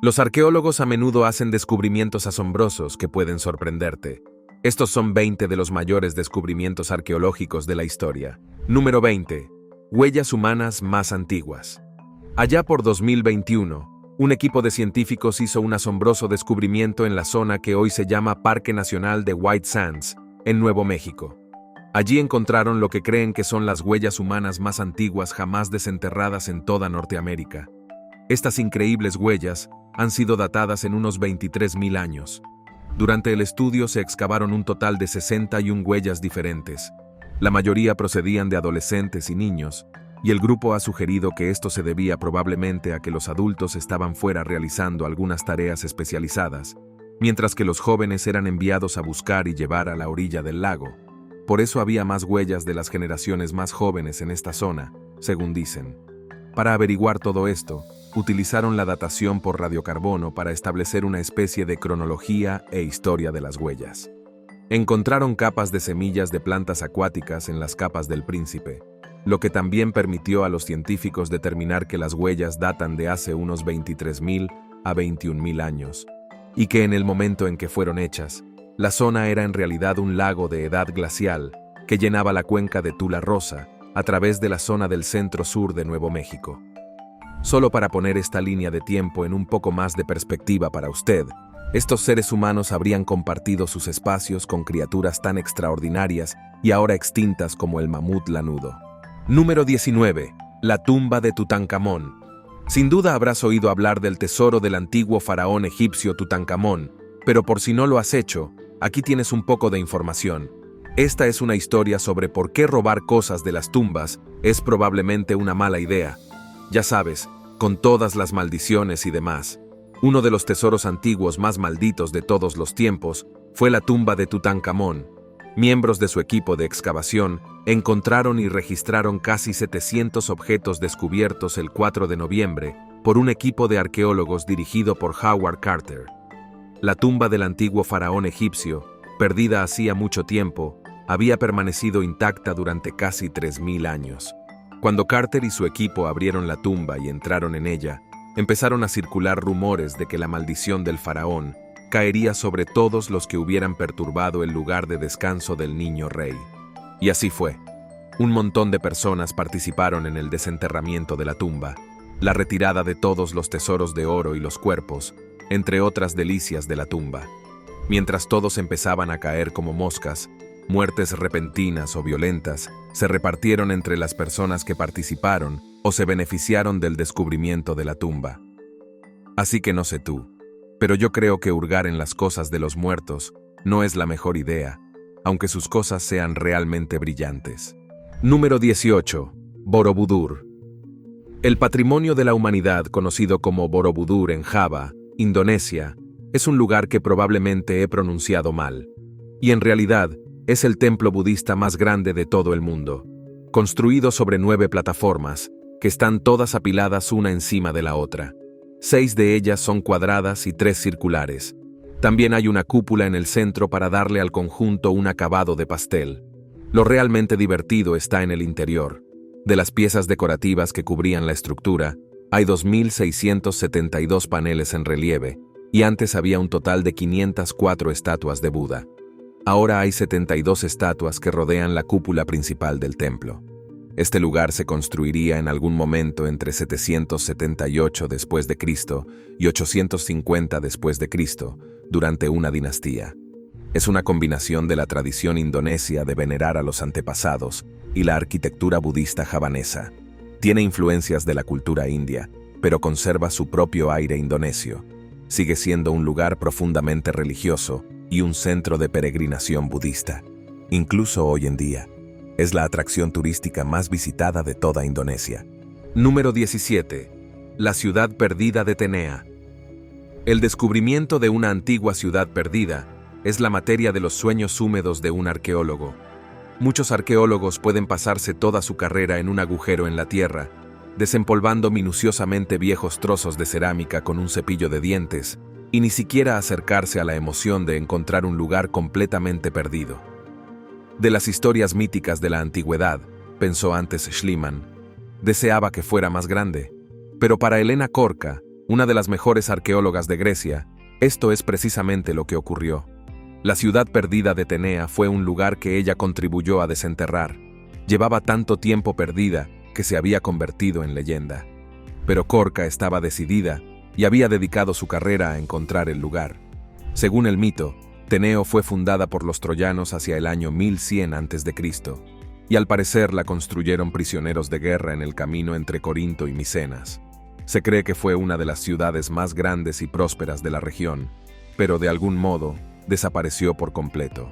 Los arqueólogos a menudo hacen descubrimientos asombrosos que pueden sorprenderte. Estos son 20 de los mayores descubrimientos arqueológicos de la historia. Número 20. Huellas humanas más antiguas. Allá por 2021, un equipo de científicos hizo un asombroso descubrimiento en la zona que hoy se llama Parque Nacional de White Sands, en Nuevo México. Allí encontraron lo que creen que son las huellas humanas más antiguas jamás desenterradas en toda Norteamérica. Estas increíbles huellas han sido datadas en unos 23.000 años. Durante el estudio se excavaron un total de 61 huellas diferentes. La mayoría procedían de adolescentes y niños, y el grupo ha sugerido que esto se debía probablemente a que los adultos estaban fuera realizando algunas tareas especializadas, mientras que los jóvenes eran enviados a buscar y llevar a la orilla del lago. Por eso había más huellas de las generaciones más jóvenes en esta zona, según dicen. Para averiguar todo esto, utilizaron la datación por radiocarbono para establecer una especie de cronología e historia de las huellas. Encontraron capas de semillas de plantas acuáticas en las capas del Príncipe, lo que también permitió a los científicos determinar que las huellas datan de hace unos 23.000 a 21.000 años, y que en el momento en que fueron hechas, la zona era en realidad un lago de edad glacial que llenaba la cuenca de Tula Rosa a través de la zona del centro-sur de Nuevo México. Solo para poner esta línea de tiempo en un poco más de perspectiva para usted, estos seres humanos habrían compartido sus espacios con criaturas tan extraordinarias y ahora extintas como el mamut lanudo. Número 19. La tumba de Tutankamón. Sin duda habrás oído hablar del tesoro del antiguo faraón egipcio Tutankamón, pero por si no lo has hecho, aquí tienes un poco de información. Esta es una historia sobre por qué robar cosas de las tumbas es probablemente una mala idea. Ya sabes, con todas las maldiciones y demás. Uno de los tesoros antiguos más malditos de todos los tiempos fue la tumba de Tutankamón. Miembros de su equipo de excavación encontraron y registraron casi 700 objetos descubiertos el 4 de noviembre por un equipo de arqueólogos dirigido por Howard Carter. La tumba del antiguo faraón egipcio, perdida hacía mucho tiempo, había permanecido intacta durante casi 3.000 años. Cuando Carter y su equipo abrieron la tumba y entraron en ella, empezaron a circular rumores de que la maldición del faraón caería sobre todos los que hubieran perturbado el lugar de descanso del niño rey. Y así fue. Un montón de personas participaron en el desenterramiento de la tumba, la retirada de todos los tesoros de oro y los cuerpos, entre otras delicias de la tumba. Mientras todos empezaban a caer como moscas, muertes repentinas o violentas se repartieron entre las personas que participaron o se beneficiaron del descubrimiento de la tumba. Así que no sé tú, pero yo creo que hurgar en las cosas de los muertos no es la mejor idea, aunque sus cosas sean realmente brillantes. Número 18. Borobudur. El patrimonio de la humanidad conocido como Borobudur en Java, Indonesia, es un lugar que probablemente he pronunciado mal. Y en realidad, es el templo budista más grande de todo el mundo, construido sobre 9 plataformas, que están todas apiladas una encima de la otra. 6 de ellas son cuadradas y 3 circulares. También hay una cúpula en el centro para darle al conjunto un acabado de pastel. Lo realmente divertido está en el interior. De las piezas decorativas que cubrían la estructura, hay 2.672 paneles en relieve, y antes había un total de 504 estatuas de Buda. Ahora hay 72 estatuas que rodean la cúpula principal del templo. Este lugar se construiría en algún momento entre 778 después de Cristo y 850 después de Cristo, durante una dinastía. Es una combinación de la tradición indonesia de venerar a los antepasados y la arquitectura budista javanesa. Tiene influencias de la cultura india, pero conserva su propio aire indonesio. Sigue siendo un lugar profundamente religioso y un centro de peregrinación budista. Incluso hoy en día, es la atracción turística más visitada de toda Indonesia. Número 17. La ciudad perdida de Tenea. El descubrimiento de una antigua ciudad perdida es la materia de los sueños húmedos de un arqueólogo. Muchos arqueólogos pueden pasarse toda su carrera en un agujero en la tierra, desempolvando minuciosamente viejos trozos de cerámica con un cepillo de dientes, y ni siquiera acercarse a la emoción de encontrar un lugar completamente perdido. De las historias míticas de la antigüedad, pensó antes Schliemann, deseaba que fuera más grande, pero para Elena Corca, una de las mejores arqueólogas de Grecia, esto es precisamente lo que ocurrió. La ciudad perdida de Tenea fue un lugar que ella contribuyó a desenterrar. Llevaba tanto tiempo perdida que se había convertido en leyenda. Pero Corca estaba decidida y había dedicado su carrera a encontrar el lugar. Según el mito, Teneo fue fundada por los troyanos hacia el año 1100 a.C., y al parecer la construyeron prisioneros de guerra en el camino entre Corinto y Micenas. Se cree que fue una de las ciudades más grandes y prósperas de la región, pero de algún modo desapareció por completo.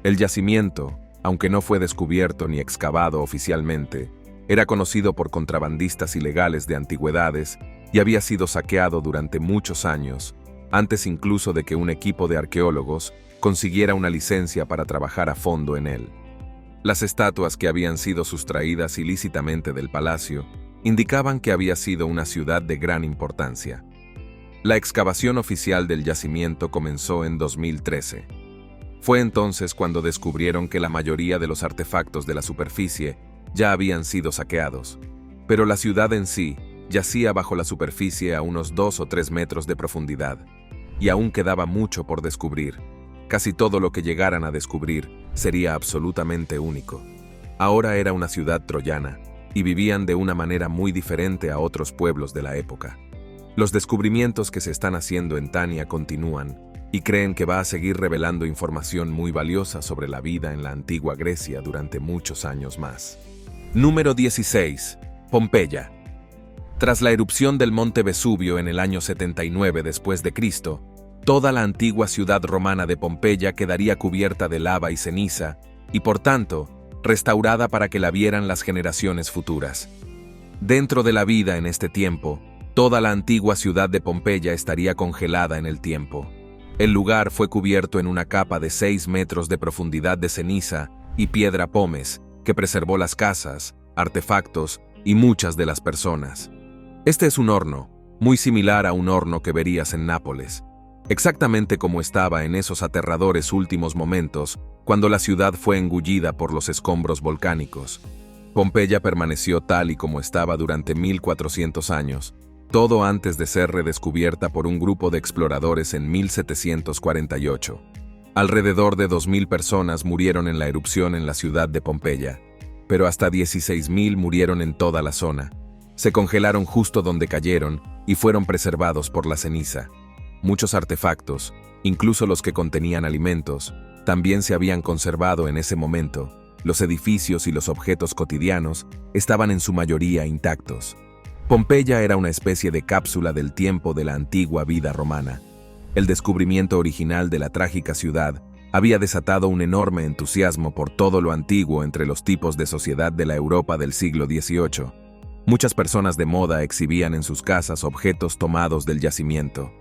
El yacimiento, aunque no fue descubierto ni excavado oficialmente, era conocido por contrabandistas ilegales de antigüedades y había sido saqueado durante muchos años, antes incluso de que un equipo de arqueólogos consiguiera una licencia para trabajar a fondo en él. Las estatuas que habían sido sustraídas ilícitamente del palacio indicaban que había sido una ciudad de gran importancia. La excavación oficial del yacimiento comenzó en 2013. Fue entonces cuando descubrieron que la mayoría de los artefactos de la superficie ya habían sido saqueados, pero la ciudad en sí yacía bajo la superficie a unos 2 o 3 metros de profundidad, y aún quedaba mucho por descubrir. Casi todo lo que llegaran a descubrir sería absolutamente único. Ahora era una ciudad troyana, y vivían de una manera muy diferente a otros pueblos de la época. Los descubrimientos que se están haciendo en Tania continúan, y creen que va a seguir revelando información muy valiosa sobre la vida en la antigua Grecia durante muchos años más. Número 16. Pompeya. Tras la erupción del monte Vesubio en el año 79 después de Cristo, toda la antigua ciudad romana de Pompeya quedaría cubierta de lava y ceniza, y por tanto, restaurada para que la vieran las generaciones futuras. Dentro de la vida en este tiempo, toda la antigua ciudad de Pompeya estaría congelada en el tiempo. El lugar fue cubierto en una capa de 6 metros de profundidad de ceniza y piedra pómez, que preservó las casas, artefactos y muchas de las personas. Este es un horno, muy similar a un horno que verías en Nápoles, exactamente como estaba en esos aterradores últimos momentos cuando la ciudad fue engullida por los escombros volcánicos. Pompeya permaneció tal y como estaba durante 1400 años, todo antes de ser redescubierta por un grupo de exploradores en 1748. Alrededor de 2000 personas murieron en la erupción en la ciudad de Pompeya, pero hasta 16.000 murieron en toda la zona. Se congelaron justo donde cayeron y fueron preservados por la ceniza. Muchos artefactos, incluso los que contenían alimentos, también se habían conservado en ese momento. Los edificios y los objetos cotidianos estaban en su mayoría intactos. Pompeya era una especie de cápsula del tiempo de la antigua vida romana. El descubrimiento original de la trágica ciudad había desatado un enorme entusiasmo por todo lo antiguo entre los tipos de sociedad de la Europa del siglo XVIII. Muchas personas de moda exhibían en sus casas objetos tomados del yacimiento.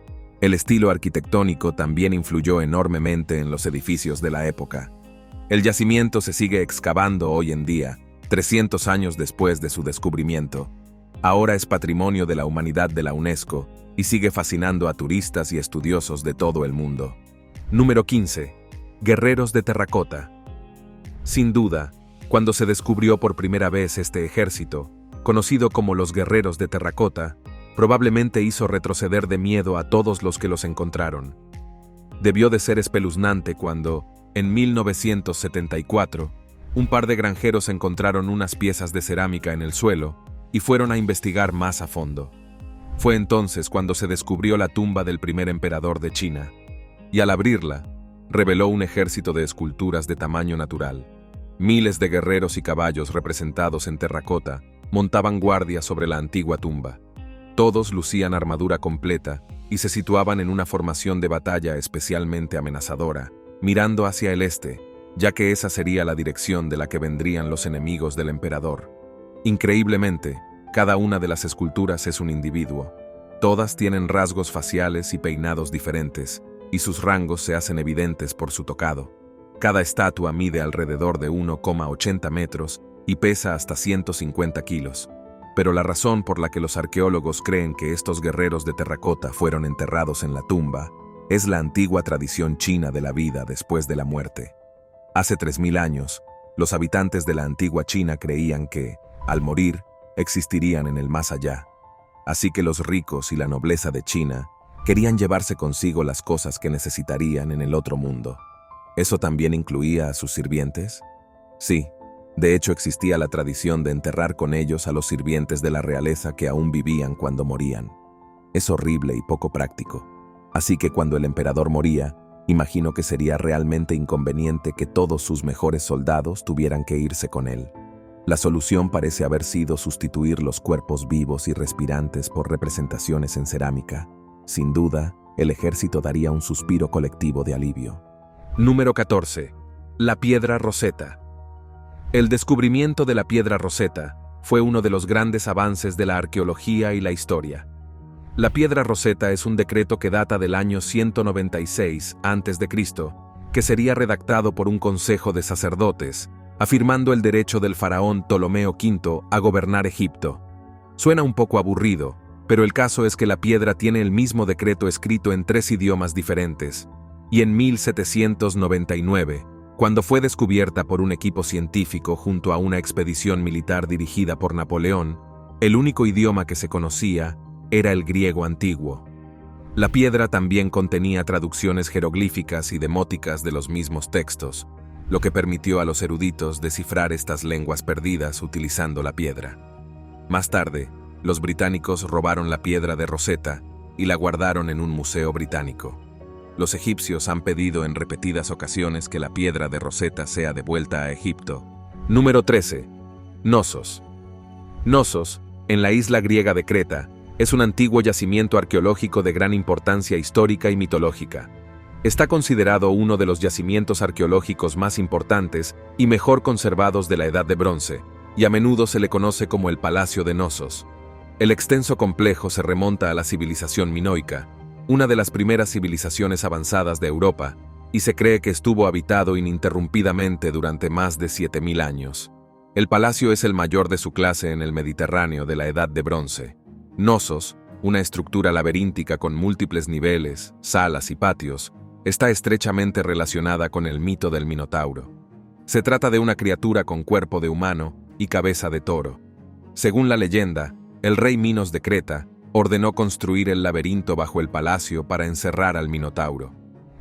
El estilo arquitectónico también influyó enormemente en los edificios de la época. El yacimiento se sigue excavando hoy en día, 300 años después de su descubrimiento. Ahora es Patrimonio de la Humanidad de la UNESCO y sigue fascinando a turistas y estudiosos de todo el mundo. Número 15. Guerreros de terracota. Sin duda, cuando se descubrió por primera vez este ejército, conocido como los guerreros de terracota, probablemente hizo retroceder de miedo a todos los que los encontraron. Debió de ser espeluznante cuando, en 1974, un par de granjeros encontraron unas piezas de cerámica en el suelo y fueron a investigar más a fondo. Fue entonces cuando se descubrió la tumba del primer emperador de China, y al abrirla, reveló un ejército de esculturas de tamaño natural. Miles de guerreros y caballos representados en terracota montaban guardia sobre la antigua tumba. Todos lucían armadura completa y se situaban en una formación de batalla especialmente amenazadora, mirando hacia el este, ya que esa sería la dirección de la que vendrían los enemigos del emperador. Increíblemente, cada una de las esculturas es un individuo. Todas tienen rasgos faciales y peinados diferentes, y sus rangos se hacen evidentes por su tocado. Cada estatua mide alrededor de 1,80 metros y pesa hasta 150 kilos. Pero la razón por la que los arqueólogos creen que estos guerreros de terracota fueron enterrados en la tumba es la antigua tradición china de la vida después de la muerte. Hace 3000 años, los habitantes de la antigua China creían que, al morir, existirían en el más allá. así que los ricos y la nobleza de China querían llevarse consigo las cosas que necesitarían en el otro mundo. ¿Eso también incluía a sus sirvientes? Sí, de hecho existía la tradición de enterrar con ellos a los sirvientes de la realeza que aún vivían cuando morían. Es horrible y poco práctico, así que cuando el emperador moría, imagino que sería realmente inconveniente que todos sus mejores soldados tuvieran que irse con él. La solución parece haber sido sustituir los cuerpos vivos y respirantes por representaciones en cerámica. Sin duda, el ejército daría un suspiro colectivo de alivio. Número 14. La piedra Rosetta. El descubrimiento de la piedra Rosetta fue uno de los grandes avances de la arqueología y la historia. La piedra Rosetta es un decreto que data del año 196 a.C., que sería redactado por un consejo de sacerdotes, afirmando el derecho del faraón Ptolomeo V a gobernar Egipto. Suena un poco aburrido, pero el caso es que la piedra tiene el mismo decreto escrito en 3 idiomas diferentes, y en 1799, cuando fue descubierta por un equipo científico junto a una expedición militar dirigida por Napoleón, el único idioma que se conocía era el griego antiguo. La piedra también contenía traducciones jeroglíficas y demóticas de los mismos textos, lo que permitió a los eruditos descifrar estas lenguas perdidas utilizando la piedra. Más tarde, los británicos robaron la piedra de Rosetta y la guardaron en un museo británico. Los egipcios han pedido en repetidas ocasiones que la piedra de Rosetta sea devuelta a Egipto. Número 13. Knossos. Knossos, en la isla griega de Creta, es un antiguo yacimiento arqueológico de gran importancia histórica y mitológica. Está considerado uno de los yacimientos arqueológicos más importantes y mejor conservados de la Edad de Bronce, y a menudo se le conoce como el Palacio de Knossos. El extenso complejo se remonta a la civilización minoica, una de las primeras civilizaciones avanzadas de Europa, y se cree que estuvo habitado ininterrumpidamente durante más de 7000 años. El palacio es el mayor de su clase en el Mediterráneo de la Edad de Bronce. Knossos, una estructura laberíntica con múltiples niveles, salas y patios, está estrechamente relacionada con el mito del Minotauro. Se trata de una criatura con cuerpo de humano y cabeza de toro. Según la leyenda, el rey Minos de Creta ordenó construir el laberinto bajo el palacio para encerrar al Minotauro.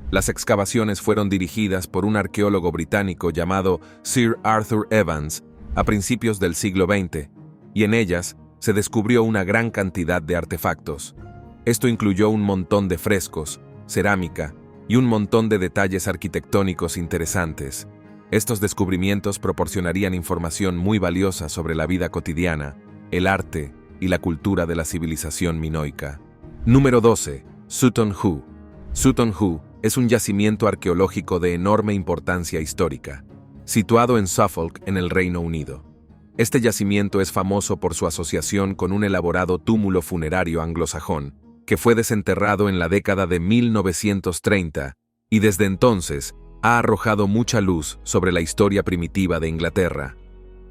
Las excavaciones fueron dirigidas por un arqueólogo británico llamado Sir Arthur Evans a principios del siglo XX, y en ellas se descubrió una gran cantidad de artefactos. Esto incluyó un montón de frescos, cerámica y un montón de detalles arquitectónicos interesantes. Estos descubrimientos proporcionarían información muy valiosa sobre la vida cotidiana, el arte y la cultura de la civilización minoica. Número 12. Sutton Hoo. Sutton Hoo es un yacimiento arqueológico de enorme importancia histórica, situado en Suffolk, en el Reino Unido. Este yacimiento es famoso por su asociación con un elaborado túmulo funerario anglosajón, que fue desenterrado en la década de 1930, y desde entonces ha arrojado mucha luz sobre la historia primitiva de Inglaterra.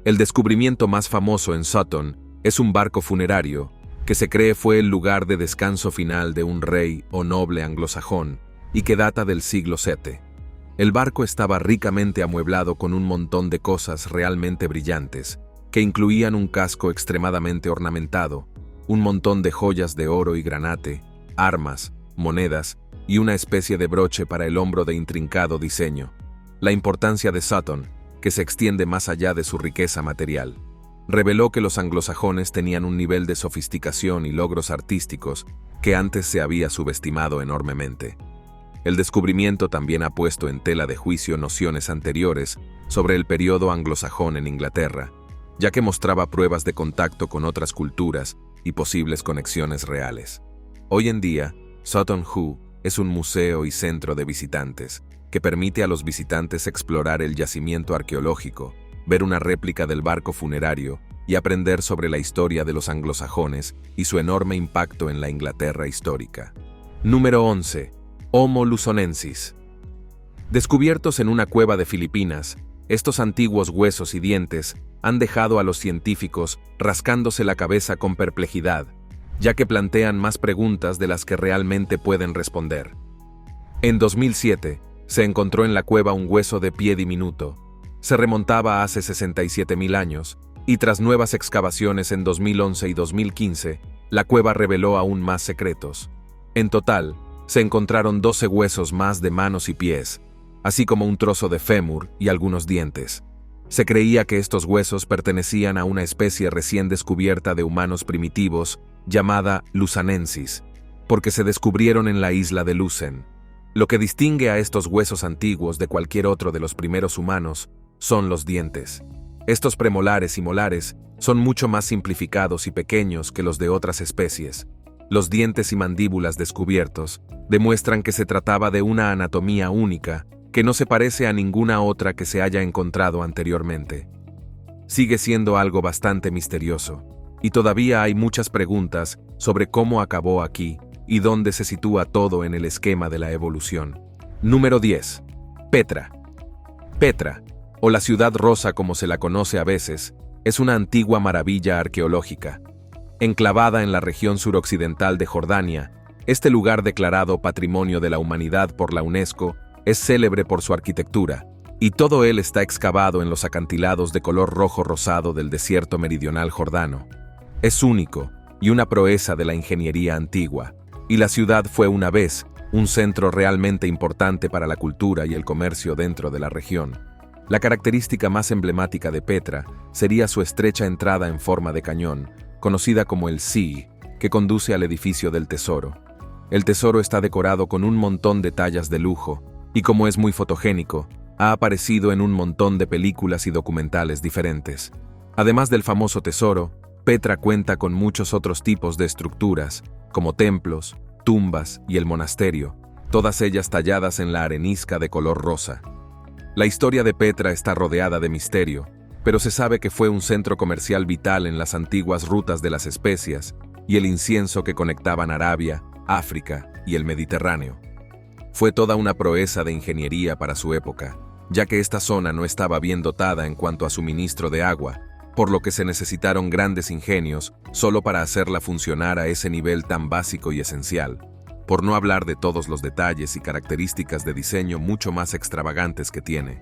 El descubrimiento más famoso en Sutton es un barco funerario, que se cree fue el lugar de descanso final de un rey o noble anglosajón, y que data del siglo VII. El barco estaba ricamente amueblado con un montón de cosas realmente brillantes, que incluían un casco extremadamente ornamentado, un montón de joyas de oro y granate, armas, monedas y una especie de broche para el hombro de intrincado diseño. La importancia de Sutton, que se extiende más allá de su riqueza material, reveló que los anglosajones tenían un nivel de sofisticación y logros artísticos que antes se había subestimado enormemente. El descubrimiento también ha puesto en tela de juicio nociones anteriores sobre el periodo anglosajón en Inglaterra, ya que mostraba pruebas de contacto con otras culturas y posibles conexiones reales. Hoy en día, Sutton Hoo es un museo y centro de visitantes, que permite a los visitantes explorar el yacimiento arqueológico, ver una réplica del barco funerario y aprender sobre la historia de los anglosajones y su enorme impacto en la Inglaterra histórica. Número 11. Homo luzonensis. Descubiertos en una cueva de Filipinas, estos antiguos huesos y dientes han dejado a los científicos rascándose la cabeza con perplejidad, ya que plantean más preguntas de las que realmente pueden responder. En 2007, se encontró en la cueva un hueso de pie diminuto. Se remontaba hace 67.000 años, y tras nuevas excavaciones en 2011 y 2015, La cueva reveló aún más secretos. En total, se encontraron 12 huesos más de manos y pies, así como un trozo de fémur y algunos dientes. Se creía que estos huesos pertenecían a una especie recién descubierta de humanos primitivos llamada Luzanensis, porque se descubrieron en la isla de Luzen. Lo que distingue a estos huesos antiguos de cualquier otro de los primeros humanos son los dientes. Estos premolares y molares son mucho más simplificados y pequeños que los de otras especies. Los dientes y mandíbulas descubiertos demuestran que se trataba de una anatomía única que no se parece a ninguna otra que se haya encontrado anteriormente. Sigue siendo algo bastante misterioso, y todavía hay muchas preguntas sobre cómo acabó aquí y dónde se sitúa todo en el esquema de la evolución. Número 10. Petra. Petra, o la Ciudad Rosa como se la conoce a veces, es una antigua maravilla arqueológica. Enclavada en la región suroccidental de Jordania, este lugar declarado Patrimonio de la Humanidad por la UNESCO es célebre por su arquitectura, y todo él está excavado en los acantilados de color rojo rosado del desierto meridional jordano. Es único y una proeza de la ingeniería antigua, y la ciudad fue una vez un centro realmente importante para la cultura y el comercio dentro de la región. La característica más emblemática de Petra sería su estrecha entrada en forma de cañón, conocida como el Sea, que conduce al edificio del tesoro. El tesoro está decorado con un montón de tallas de lujo, y como es muy fotogénico, ha aparecido en un montón de películas y documentales diferentes. Además del famoso tesoro, Petra cuenta con muchos otros tipos de estructuras, como templos, tumbas y el monasterio, todas ellas talladas en la arenisca de color rosa. La historia de Petra está rodeada de misterio, pero se sabe que fue un centro comercial vital en las antiguas rutas de las especias y el incienso que conectaban Arabia, África y el Mediterráneo. Fue toda una proeza de ingeniería para su época, ya que esta zona no estaba bien dotada en cuanto a suministro de agua, por lo que se necesitaron grandes ingenios solo para hacerla funcionar a ese nivel tan básico y esencial, por no hablar de todos los detalles y características de diseño mucho más extravagantes que tiene.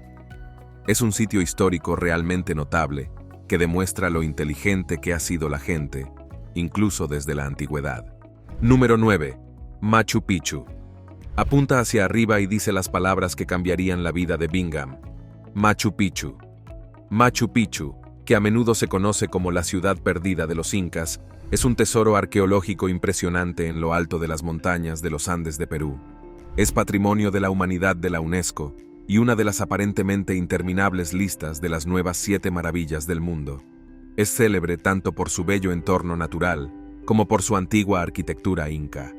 Es un sitio histórico realmente notable, que demuestra lo inteligente que ha sido la gente, incluso desde la antigüedad. Número 9. Machu Picchu. Apunta hacia arriba y dice las palabras que cambiarían la vida de Bingham. Machu Picchu. Machu Picchu, que a menudo se conoce como la ciudad perdida de los incas, es un tesoro arqueológico impresionante en lo alto de las montañas de los Andes de Perú. Es Patrimonio de la Humanidad de la UNESCO y una de las aparentemente interminables listas de las nuevas 7 maravillas del mundo. Es célebre tanto por su bello entorno natural como por su antigua arquitectura inca.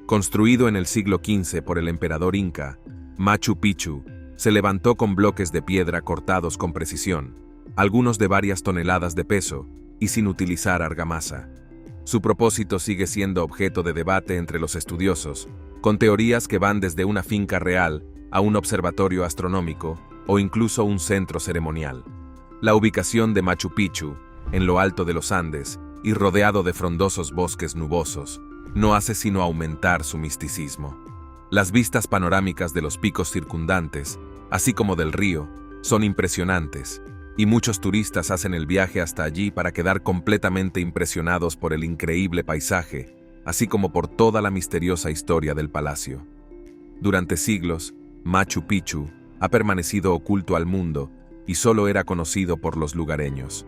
Construido en el siglo XV por el emperador inca, Machu Picchu se levantó con bloques de piedra cortados con precisión, algunos de varias toneladas de peso y sin utilizar argamasa. Su propósito sigue siendo objeto de debate entre los estudiosos, con teorías que van desde una finca real a un observatorio astronómico o incluso un centro ceremonial. La ubicación de Machu Picchu, en lo alto de los Andes y rodeado de frondosos bosques nubosos, no hace sino aumentar su misticismo. Las vistas panorámicas de los picos circundantes, así como del río, son impresionantes, y muchos turistas hacen el viaje hasta allí para quedar completamente impresionados por el increíble paisaje, así como por toda la misteriosa historia del palacio. Durante siglos, Machu Picchu ha permanecido oculto al mundo y solo era conocido por los lugareños.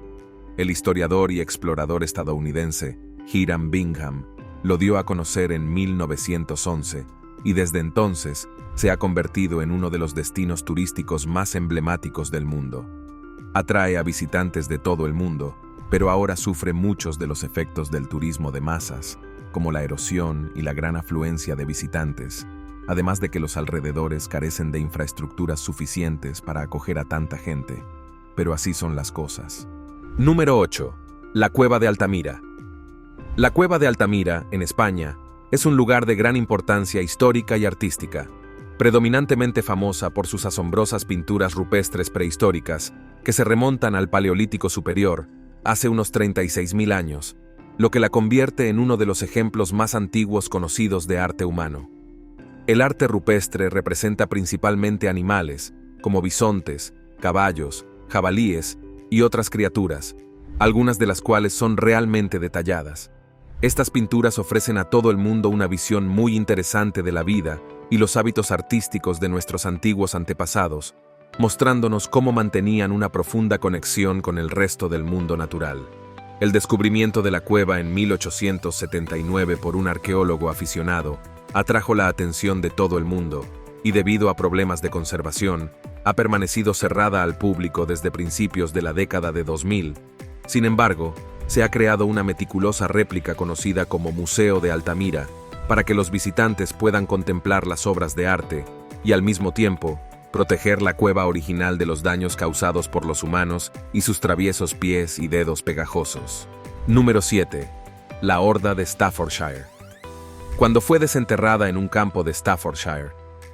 El historiador y explorador estadounidense Hiram Bingham lo dio a conocer en 1911 y desde entonces se ha convertido en uno de los destinos turísticos más emblemáticos del mundo. Atrae a visitantes de todo el mundo, pero ahora sufre muchos de los efectos del turismo de masas, como la erosión y la gran afluencia de visitantes, además de que los alrededores carecen de infraestructuras suficientes para acoger a tanta gente. Pero así son las cosas. Número 8. La Cueva de Altamira. La Cueva de Altamira, en España, es un lugar de gran importancia histórica y artística, predominantemente famosa por sus asombrosas pinturas rupestres prehistóricas que se remontan al Paleolítico Superior, hace unos 36.000 años, lo que la convierte en uno de los ejemplos más antiguos conocidos de arte humano. El arte rupestre representa principalmente animales, como bisontes, caballos, jabalíes y otras criaturas, algunas de las cuales son realmente detalladas. Estas pinturas ofrecen a todo el mundo una visión muy interesante de la vida y los hábitos artísticos de nuestros antiguos antepasados, mostrándonos cómo mantenían una profunda conexión con el resto del mundo natural. El descubrimiento de la cueva en 1879 por un arqueólogo aficionado atrajo la atención de todo el mundo y, debido a problemas de conservación, ha permanecido cerrada al público desde principios de la década de 2000. Sin embargo, se ha creado una meticulosa réplica conocida como Museo de Altamira para que los visitantes puedan contemplar las obras de arte y, al mismo tiempo, proteger la cueva original de los daños causados por los humanos y sus traviesos pies y dedos pegajosos. Número 7. La Horda de Staffordshire. Cuando fue desenterrada en un campo de Staffordshire,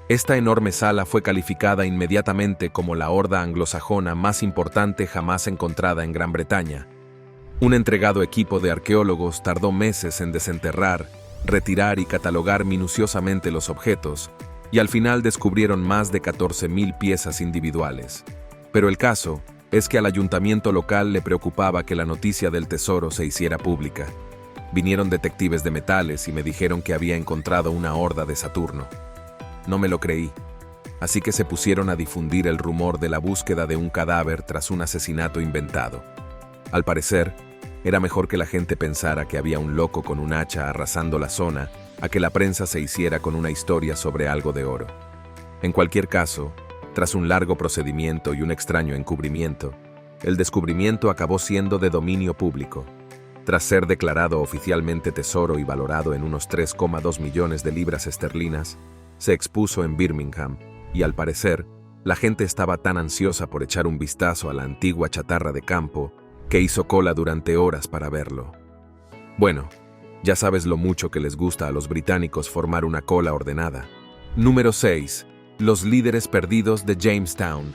esta enorme sala fue calificada inmediatamente como la horda anglosajona más importante jamás encontrada en Gran Bretaña. Un entregado equipo de arqueólogos tardó meses en desenterrar, retirar y catalogar minuciosamente los objetos, y al final descubrieron más de 14,000 piezas individuales. Pero el caso es que al ayuntamiento local le preocupaba que la noticia del tesoro se hiciera pública. Vinieron detectives de metales y me dijeron que había encontrado una horda de Saturno. No me lo creí, así que se pusieron a difundir el rumor de la búsqueda de un cadáver tras un asesinato inventado. Al parecer, era mejor que la gente pensara que había un loco con un hacha arrasando la zona a que la prensa se hiciera con una historia sobre algo de oro. En cualquier caso, tras un largo procedimiento y un extraño encubrimiento, el descubrimiento acabó siendo de dominio público. Tras ser declarado oficialmente tesoro y valorado en unos 3,2 millones de libras esterlinas, se expuso en Birmingham y, al parecer, la gente estaba tan ansiosa por echar un vistazo a la antigua chatarra de campo que hizo cola durante horas para verlo. Bueno, ya sabes lo mucho que les gusta a los británicos formar una cola ordenada. Número 6. Los líderes perdidos de Jamestown.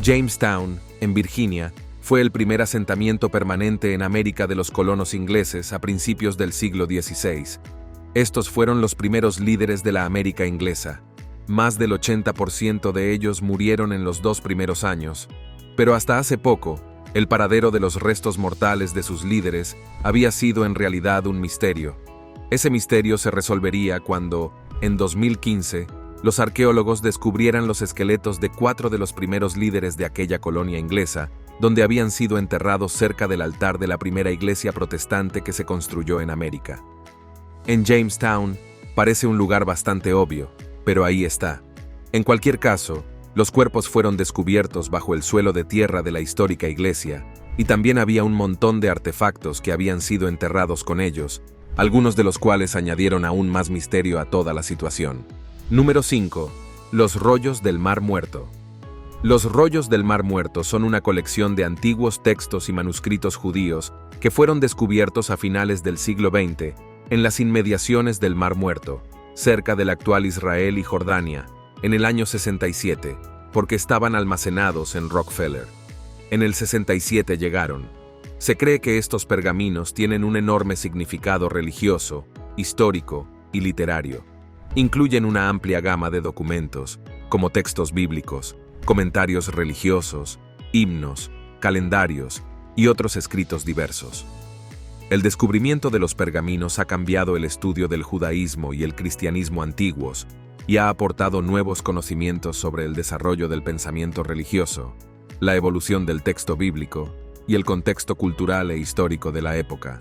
Jamestown, en Virginia, fue el primer asentamiento permanente en América de los colonos ingleses a principios del siglo XVI. Estos fueron los primeros líderes de la América inglesa. Más del 80% de ellos murieron en los 2 primeros años, pero hasta hace poco, el paradero de los restos mortales de sus líderes había sido en realidad un misterio. Ese misterio se resolvería cuando, en 2015, los arqueólogos descubrieran los esqueletos de 4 de los primeros líderes de aquella colonia inglesa, donde habían sido enterrados cerca del altar de la primera iglesia protestante que se construyó en América. En Jamestown parece un lugar bastante obvio, pero ahí está. En cualquier caso, los cuerpos fueron descubiertos bajo el suelo de tierra de la histórica iglesia, y también había un montón de artefactos que habían sido enterrados con ellos, algunos de los cuales añadieron aún más misterio a toda la situación. Número 5. Los rollos del Mar Muerto. Los rollos del Mar Muerto son una colección de antiguos textos y manuscritos judíos que fueron descubiertos a finales del siglo XX en las inmediaciones del Mar Muerto, cerca del actual Israel y Jordania, en el año 67, porque estaban almacenados en Rockefeller. En el 67 llegaron. Se cree que estos pergaminos tienen un enorme significado religioso, histórico y literario. Incluyen una amplia gama de documentos, como textos bíblicos, comentarios religiosos, himnos, calendarios y otros escritos diversos. El descubrimiento de los pergaminos ha cambiado el estudio del judaísmo y el cristianismo antiguos y ha aportado nuevos conocimientos sobre el desarrollo del pensamiento religioso, la evolución del texto bíblico y el contexto cultural e histórico de la época.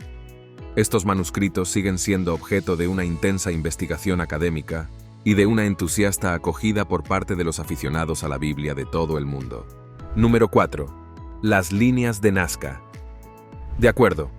Estos manuscritos siguen siendo objeto de una intensa investigación académica y de una entusiasta acogida por parte de los aficionados a la Biblia de todo el mundo. Número 4. Las líneas de Nazca. De acuerdo,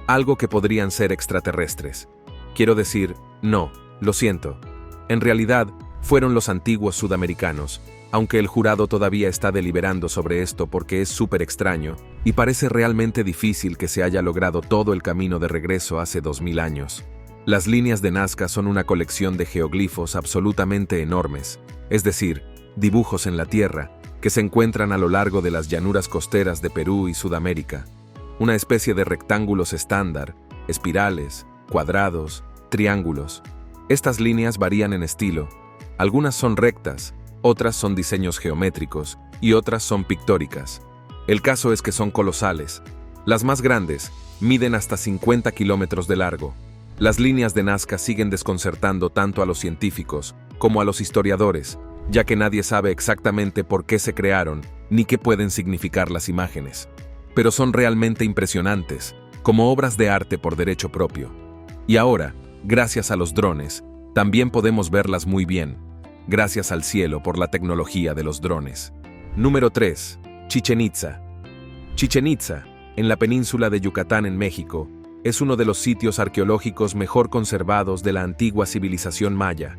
algo que podrían ser extraterrestres. Quiero decir, no, lo siento. En realidad, fueron los antiguos sudamericanos, aunque el jurado todavía está deliberando sobre esto porque es súper extraño y parece realmente difícil que se haya logrado todo el camino de regreso hace 2000 años. Las líneas de Nazca son una colección de geoglifos absolutamente enormes, es decir, dibujos en la tierra, que se encuentran a lo largo de las llanuras costeras de Perú y Sudamérica. Una especie de rectángulos estándar, espirales, cuadrados, triángulos. Estas líneas varían en estilo. Algunas son rectas, otras son diseños geométricos y otras son pictóricas. El caso es que son colosales. Las más grandes, miden hasta 50 kilómetros de largo. Las líneas de Nazca siguen desconcertando tanto a los científicos como a los historiadores, ya que nadie sabe exactamente por qué se crearon ni qué pueden significar las imágenes. Pero son realmente impresionantes, como obras de arte por derecho propio. Y ahora, gracias a los drones, también podemos verlas muy bien, gracias al cielo por la tecnología de los drones. Número 3. Chichén Itzá. Chichén Itzá, en la península de Yucatán en México, es uno de los sitios arqueológicos mejor conservados de la antigua civilización maya.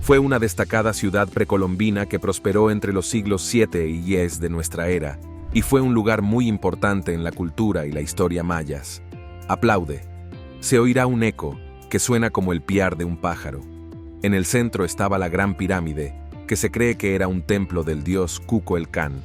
Fue una destacada ciudad precolombina que prosperó entre los siglos 7 y 10 de nuestra era, y fue un lugar muy importante en la cultura y la historia mayas. Aplaude. Se oirá un eco, que suena como el piar de un pájaro. En el centro estaba la Gran Pirámide, que se cree que era un templo del dios Kukulcán.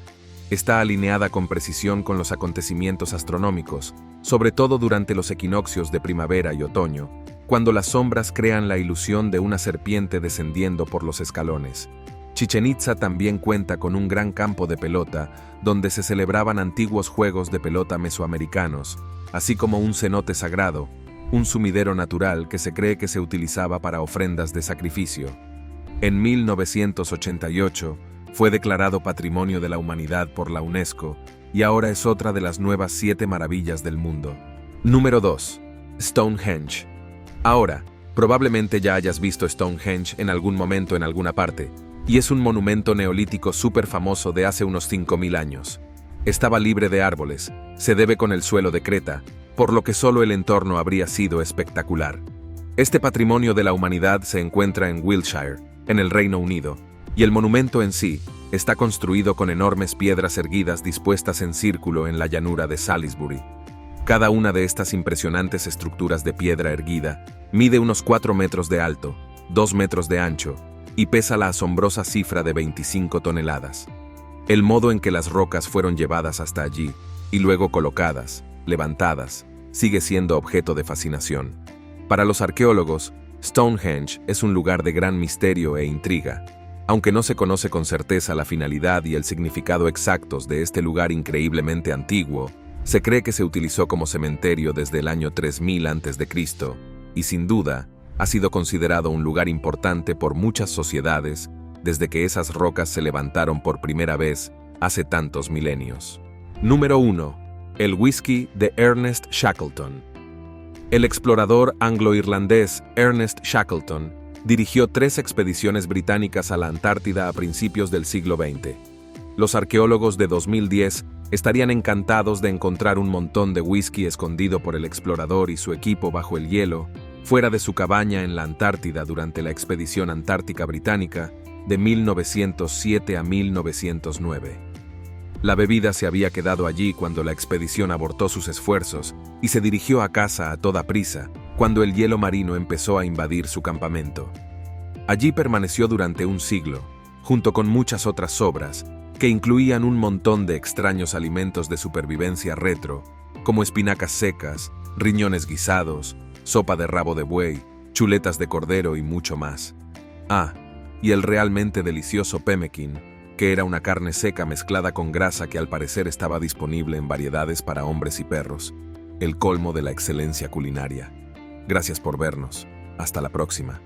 Está alineada con precisión con los acontecimientos astronómicos, sobre todo durante los equinoccios de primavera y otoño, cuando las sombras crean la ilusión de una serpiente descendiendo por los escalones. Chichén Itzá también cuenta con un gran campo de pelota, donde se celebraban antiguos juegos de pelota mesoamericanos, así como un cenote sagrado, un sumidero natural que se cree que se utilizaba para ofrendas de sacrificio. En 1988, fue declarado Patrimonio de la Humanidad por la UNESCO y ahora es otra de las nuevas 7 maravillas del mundo. Número 2. Stonehenge. Ahora, probablemente ya hayas visto Stonehenge en algún momento en alguna parte, y es un monumento neolítico súper famoso de hace unos 5000 años. Estaba libre de árboles, se debe con el suelo de Creta, por lo que solo el entorno habría sido espectacular. Este patrimonio de la humanidad se encuentra en Wiltshire, en el Reino Unido, y el monumento en sí está construido con enormes piedras erguidas dispuestas en círculo en la llanura de Salisbury. Cada una de estas impresionantes estructuras de piedra erguida mide unos 4 metros de alto, 2 metros de ancho, y pesa la asombrosa cifra de 25 toneladas. El modo en que las rocas fueron llevadas hasta allí, y luego colocadas, levantadas, sigue siendo objeto de fascinación. Para los arqueólogos, Stonehenge es un lugar de gran misterio e intriga. Aunque no se conoce con certeza la finalidad y el significado exactos de este lugar increíblemente antiguo, se cree que se utilizó como cementerio desde el año 3000 a.C., y sin duda, ha sido considerado un lugar importante por muchas sociedades desde que esas rocas se levantaron por primera vez hace tantos milenios. Número 1. El whisky de Ernest Shackleton. El explorador anglo-irlandés Ernest Shackleton dirigió 3 expediciones británicas a la Antártida a principios del siglo XX. Los arqueólogos de 2010 estarían encantados de encontrar un montón de whisky escondido por el explorador y su equipo bajo el hielo, fuera de su cabaña en la Antártida durante la expedición antártica británica de 1907 a 1909. La bebida se había quedado allí cuando la expedición abortó sus esfuerzos y se dirigió a casa a toda prisa, cuando el hielo marino empezó a invadir su campamento. Allí permaneció durante un siglo, junto con muchas otras obras, que incluían un montón de extraños alimentos de supervivencia retro, como espinacas secas, riñones guisados, sopa de rabo de buey, chuletas de cordero y mucho más. Ah, y el realmente delicioso pemmican, que era una carne seca mezclada con grasa que al parecer estaba disponible en variedades para hombres y perros, el colmo de la excelencia culinaria. Gracias por vernos. Hasta la próxima.